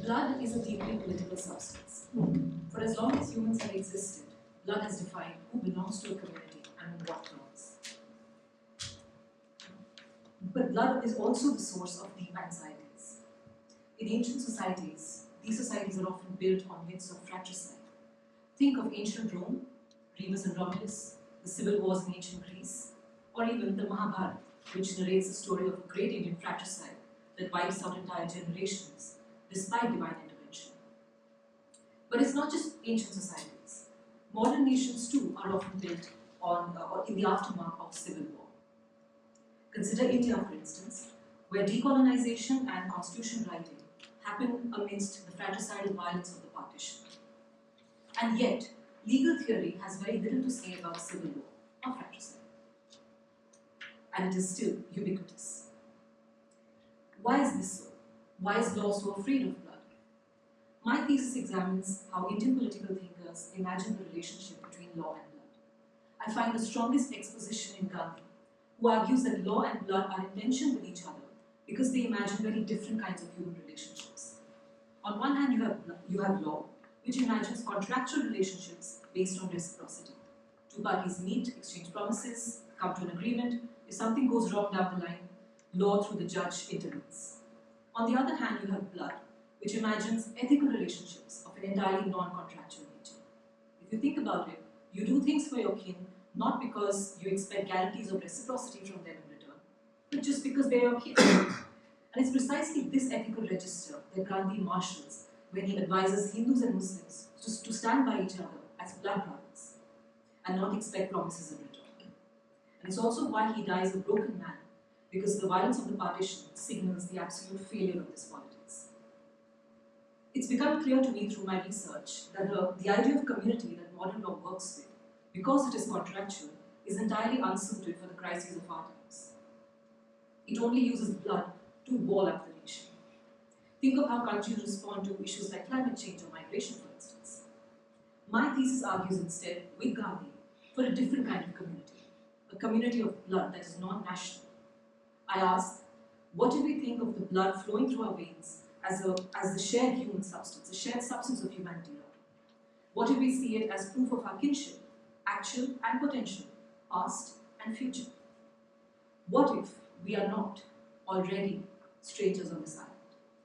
Blood is a deeply political substance. For as long as humans have existed, blood has defined who belongs to a community and on what grounds. But blood is also the source of deep anxieties. In ancient societies, these societies are often built on myths of fratricide. Think of ancient Rome, Remus and Romulus, the civil wars in ancient Greece, or even the Mahabharata, which narrates the story of a great Indian fratricide that wipes out entire generations despite divine intervention. But it's not just ancient societies. Modern nations too are often built on or in the aftermath of civil war. Consider India, for instance, where decolonization and constitution writing happen amidst the fratricidal violence of the partition. And yet, legal theory has very little to say about civil war or fratricide. And it is still ubiquitous. Why is this so? Why is law so afraid of blood? My thesis examines how Indian political thinkers imagine the relationship between law and blood. I find the strongest exposition in Gandhi, who argues that law and blood are in tension with each other because they imagine very different kinds of human relationships. On one hand, you have law, which imagines contractual relationships based on reciprocity. Two parties meet, exchange promises, come to an agreement. If something goes wrong down the line, law through the judge intervenes. On the other hand, you have blood, which imagines ethical relationships of an entirely non-contractual nature. If you think about it, you do things for your kin not because you expect guarantees of reciprocity from them in return, but just because they are your kin. And it's precisely this ethical register that Gandhi marshals when he advises Hindus and Muslims to stand by each other as blood brothers and not expect promises in return. And it's also why he dies a broken man, because the violence of the partition signals the absolute failure of this politics. It's become clear to me through my research that the idea of community that modern law works with, because it is contractual, is entirely unsuited for the crises of our times. It only uses blood to wall up the nation. Think of how countries respond to issues like climate change or migration, for instance. My thesis argues instead, with Gandhi, for a different kind of community, a community of blood that is non-national. I ask, what do we think of the blood flowing through our veins as the shared human substance, the shared substance of humanity? What if we see it as proof of our kinship, actual and potential, past and future? What if we are not already strangers on this island?